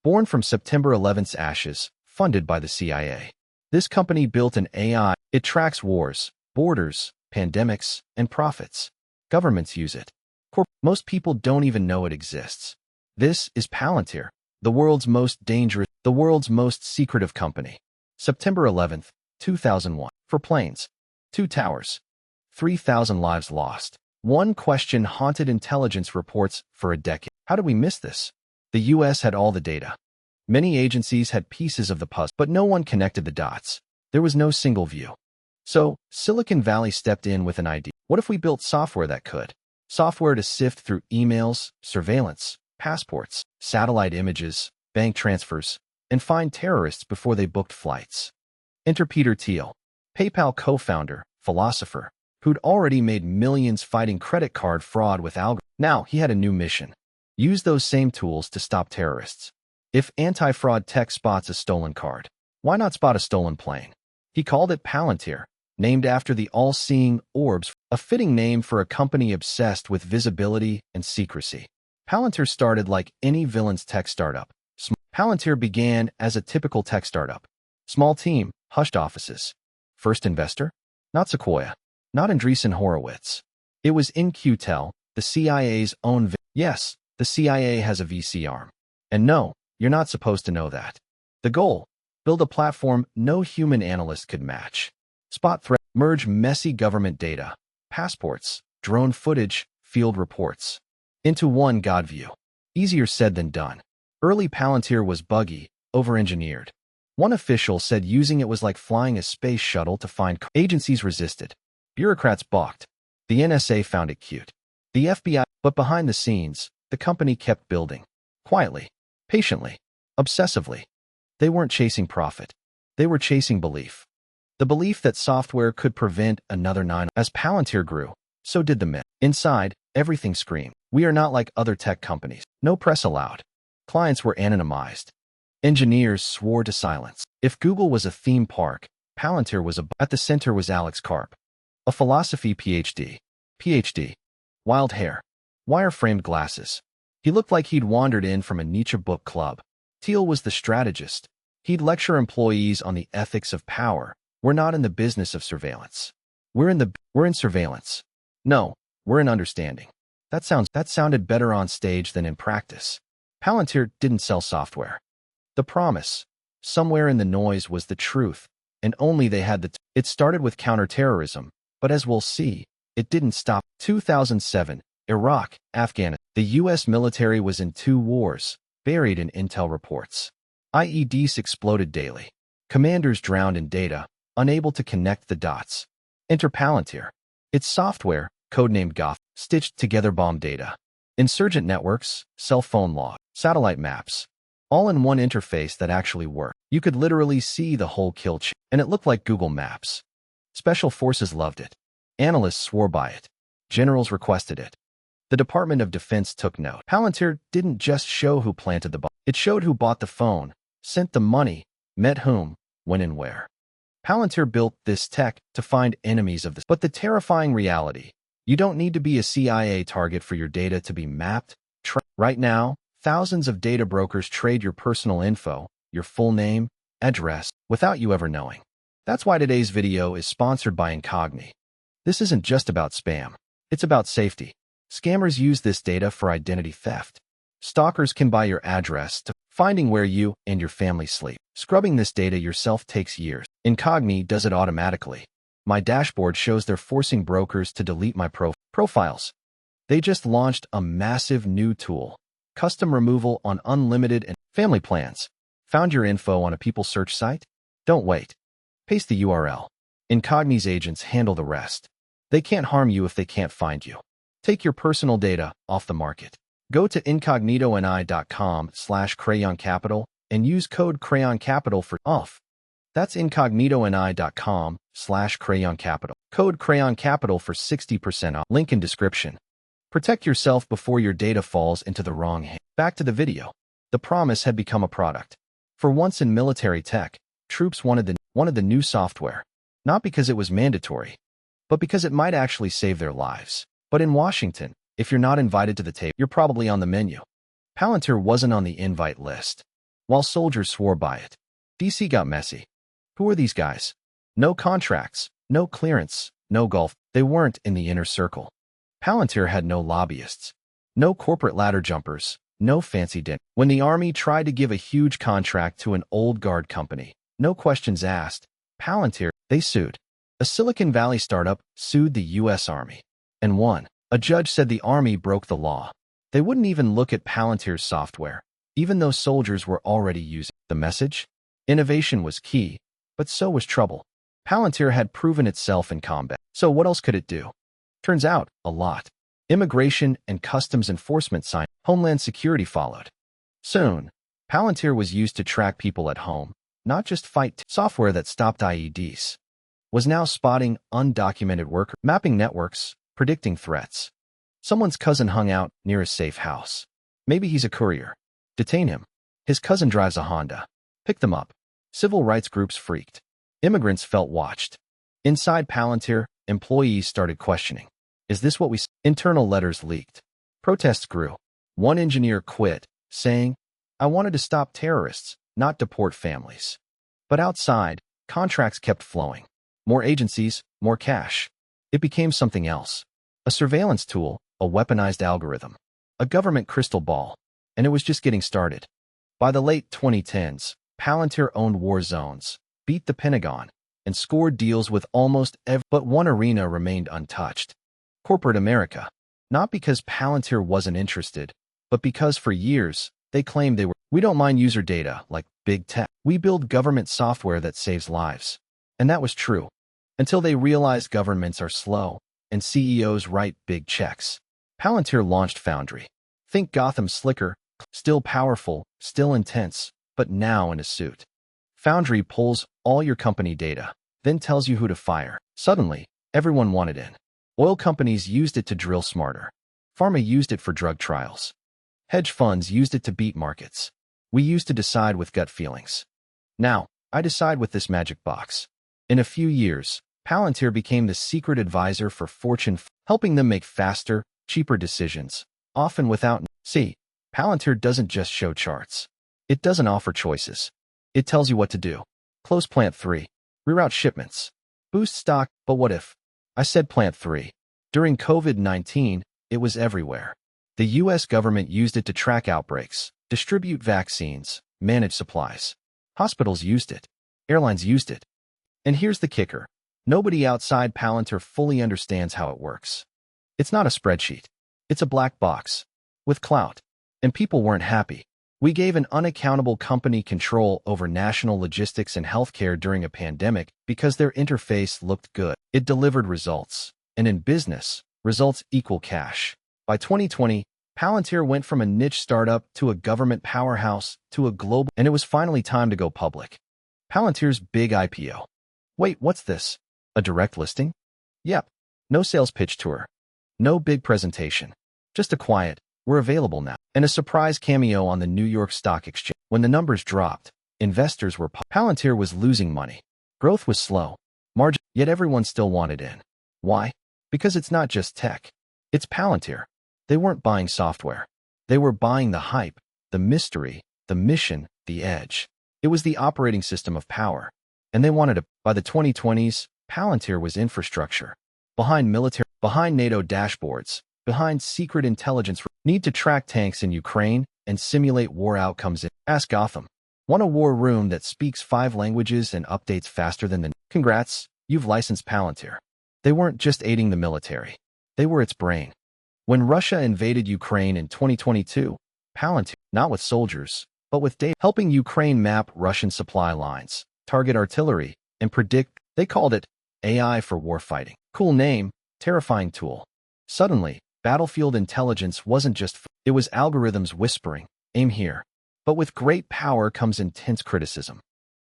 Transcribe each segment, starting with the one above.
Born from September 11th's ashes, funded by the CIA. This company built an AI. It tracks wars, borders, pandemics, and profits. Governments use it. Most people don't even know it exists. This is Palantir, the world's most dangerous, the world's most secretive company. September 11th, 2001. For planes. 2 towers. 3,000 lives lost. One question haunted intelligence reports for a decade. How did we miss this? The US had all the data. Many agencies had pieces of the puzzle, but no one connected the dots. There was no single view. So, Silicon Valley stepped in with an idea. What if we built software that could? Software to sift through emails, surveillance, passports, satellite images, bank transfers, and find terrorists before they booked flights. Enter Peter Thiel, PayPal co-founder, philosopher, who'd already made millions fighting credit card fraud with algorithms. Now he had a new mission. Use those same tools to stop terrorists. If anti-fraud tech spots a stolen card, why not spot a stolen plane? He called it Palantir, named after the all-seeing orbs, a fitting name for a company obsessed with visibility and secrecy. Palantir started like any villain's tech startup. Palantir began as a typical tech startup. Small team, hushed offices. First investor? Not Sequoia. Not Andreessen Horowitz. It was In-Q-Tel, the CIA's own Yes, the CIA has a VC arm. And no, you're not supposed to know that. The goal? Build a platform no human analyst could match. Spot threat, merge messy government data, passports, drone footage, field reports, into one God view. Easier said than done. Early Palantir was buggy, over-engineered. One official said using it was like flying a space shuttle to find agencies resisted. Bureaucrats balked. The NSA found it cute. The FBI, but behind the scenes, the company kept building. Quietly, patiently, obsessively. They weren't chasing profit. They were chasing belief. The belief that software could prevent another 9. As Palantir grew, so did the myth. Inside, everything screamed. We are not like other tech companies. No press allowed. Clients were anonymized. Engineers swore to silence. If Google was a theme park, Palantir was at the center was Alex Karp, a philosophy PhD. Wild hair. Wire-framed glasses. He looked like he'd wandered in from a Nietzsche book club. Thiel was the strategist. He'd lecture employees on the ethics of power. We're not in the business of surveillance. We're in surveillance. No, we're in understanding. That sounded better on stage than in practice. Palantir didn't sell software. The promise, somewhere in the noise, was the truth, and only they had It started with counterterrorism, but as we'll see, it didn't stop. 2007, Iraq, Afghanistan. The U.S. military was in 2 wars, buried in intel reports. IEDs exploded daily. Commanders drowned in data, unable to connect the dots. Enter Palantir. Its software, codenamed Goth, stitched together bomb data. Insurgent networks, cell phone log, satellite maps. All in one interface that actually worked. You could literally see the whole kill chain, and it looked like Google Maps. Special forces loved it. Analysts swore by it. Generals requested it. The Department of Defense took note. Palantir didn't just show who planted the bomb. It showed who bought the phone, sent the money, met whom, when and where. Palantir built this tech to find enemies of this. But the terrifying reality, you don't need to be a CIA target for your data to be mapped. Right now, thousands of data brokers trade your personal info, your full name, address, without you ever knowing. That's why today's video is sponsored by Incogni. This isn't just about spam. It's about safety. Scammers use this data for identity theft. Stalkers can buy your address to finding where you and your family sleep. Scrubbing this data yourself takes years. Incogni does it automatically. My dashboard shows they're forcing brokers to delete my profiles. They just launched a massive new tool. Custom removal on unlimited and family plans. Found your info on a people search site? Don't wait. Paste the URL. Incogni's agents handle the rest. They can't harm you if they can't find you. Take your personal data off the market. Go to incognitoni.com/crayoncapital and use code crayoncapital for off. That's incognitoni.com/crayoncapital. Code crayoncapital for 60% off. Link in description. Protect yourself before your data falls into the wrong hands. Back to the video. The promise had become a product. For once in military tech, troops wanted the new software, not because it was mandatory, but because it might actually save their lives. But in Washington, if you're not invited to the table, you're probably on the menu. Palantir wasn't on the invite list. while soldiers swore by it. DC got messy. Who are these guys? No contracts, no clearance, no golf. They weren't in the inner circle. Palantir had no lobbyists, no corporate ladder jumpers, no fancy dinner. When the army tried to give a huge contract to an old guard company, no questions asked, Palantir, they sued. A Silicon Valley startup sued the U.S. Army and won. A judge said the Army broke the law. They wouldn't even look at Palantir's software, even though soldiers were already using the message. Innovation was key, but so was trouble. Palantir had proven itself in combat. So what else could it do? Turns out, a lot. Immigration and Customs Enforcement signed. Homeland Security followed. Soon, Palantir was used to track people at home, not just fight. Software that stopped IEDs was now spotting undocumented workers, mapping networks, predicting threats. Someone's cousin hung out near a safe house. Maybe he's a courier. Detain him. His cousin drives a Honda. Pick them up. Civil rights groups freaked. Immigrants felt watched. Inside Palantir, employees started questioning. Is this what we saw? Internal letters leaked. Protests grew. One engineer quit, saying, I wanted to stop terrorists, not deport families. But outside, contracts kept flowing. More agencies, more cash. It became something else. A surveillance tool, a weaponized algorithm, a government crystal ball, and it was just getting started. By the late 2010s, Palantir owned war zones, beat the Pentagon, and scored deals with almost every. But one arena remained untouched. Corporate America. Not because Palantir wasn't interested, but because for years, they claimed they were. We don't mine user data like big tech. We build government software that saves lives. And that was true. Until they realized governments are slow, and CEOs write big checks. Palantir launched Foundry. Think Gotham slicker, still powerful, still intense, but now in a suit. Foundry pulls all your company data, then tells you who to fire. Suddenly, everyone wanted in. Oil companies used it to drill smarter. Pharma used it for drug trials. Hedge funds used it to beat markets. We used to decide with gut feelings. Now, I decide with this magic box. In a few years, Palantir became the secret advisor for Fortune, helping them make faster, cheaper decisions, often without. See, Palantir doesn't just show charts. It doesn't offer choices. It tells you what to do. Close Plant 3. Reroute shipments. Boost stock. But what if? I said Plant 3. During COVID-19, it was everywhere. The U.S. government used it to track outbreaks, distribute vaccines, manage supplies. Hospitals used it. Airlines used it. And here's the kicker. Nobody outside Palantir fully understands how it works. It's not a spreadsheet. It's a black box. With clout. And people weren't happy. We gave an unaccountable company control over national logistics and healthcare during a pandemic because their interface looked good. It delivered results. And in business, results equal cash. By 2020, Palantir went from a niche startup to a government powerhouse to a global, and it was finally time to go public. Palantir's big IPO. Wait, what's this? A direct listing? Yep. No sales pitch tour. No big presentation. Just a quiet, we're available now. And a surprise cameo on the New York Stock Exchange. When the numbers dropped, investors were. Palantir was losing money. Growth was slow. Margin, yet everyone still wanted in. Why? Because it's not just tech. It's Palantir. They weren't buying software. They were buying the hype, the mystery, the mission, the edge. It was the operating system of power. And they wanted to. By the 2020s, Palantir was infrastructure. Behind military, behind NATO dashboards, behind secret intelligence, need to track tanks in Ukraine and simulate war outcomes in. Ask Gotham. Want a war room that speaks 5 languages and updates faster than the. Congrats, you've licensed Palantir. They weren't just aiding the military. They were its brain. When Russia invaded Ukraine in 2022, Palantir, not with soldiers, but with data, helping Ukraine map Russian supply lines, target artillery, and predict. They called it AI for warfighting. Cool name, terrifying tool. Suddenly, battlefield intelligence wasn't just. It was algorithms whispering, aim here. But with great power comes intense criticism.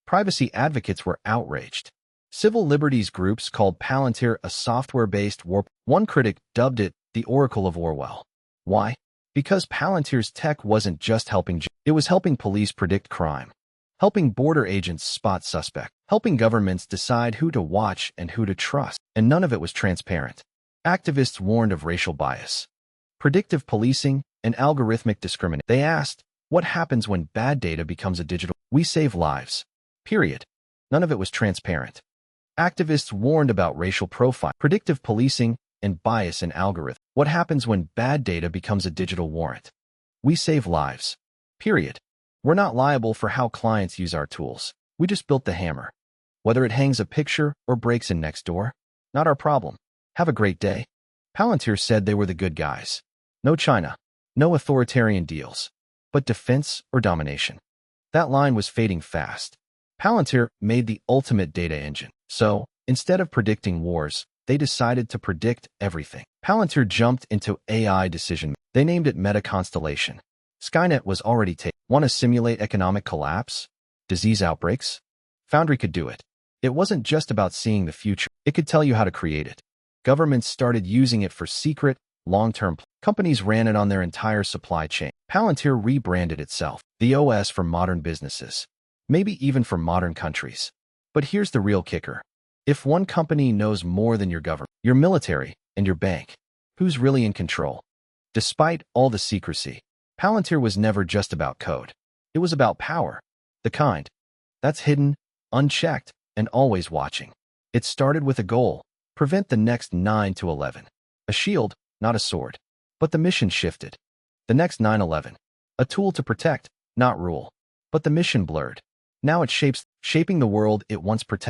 Privacy advocates were outraged. Civil liberties groups called Palantir a software-based war. One critic dubbed it the Oracle of Orwell. Why? Because Palantir's tech wasn't just helping, it was helping police predict crime, helping border agents spot suspects, helping governments decide who to watch and who to trust, and none of it was transparent. Activists warned of racial bias, predictive policing, and algorithmic discrimination. They asked, What happens when bad data becomes a digital? We save lives. Period. None of it was transparent. Activists warned about racial profile, predictive policing, and bias in algorithms. What happens when bad data becomes a digital warrant? We save lives. Period. We're not liable for how clients use our tools. We just built the hammer. Whether it hangs a picture or breaks in next door, not our problem. Have a great day. Palantir said they were the good guys. No China. No authoritarian deals. But defense or domination. That line was fading fast. Palantir made the ultimate data engine. So, instead of predicting wars, they decided to predict everything. Palantir jumped into AI decision. They named it Meta Constellation. Skynet was already taken. Want to simulate economic collapse? Disease outbreaks? Foundry could do it. It wasn't just about seeing the future. It could tell you how to create it. Governments started using it for secret, long-term. Companies ran it on their entire supply chain. Palantir rebranded itself, the OS for modern businesses. Maybe even for modern countries. But here's the real kicker. If one company knows more than your government, your military, and your bank, who's really in control? Despite all the secrecy, Palantir was never just about code. It was about power. The kind that's hidden, unchecked, and always watching. It started with a goal: prevent the next 9/11. A shield, not a sword. But the mission shifted. The next 9/11. A tool to protect, not rule. But the mission blurred. Now it shaping the world it once protected.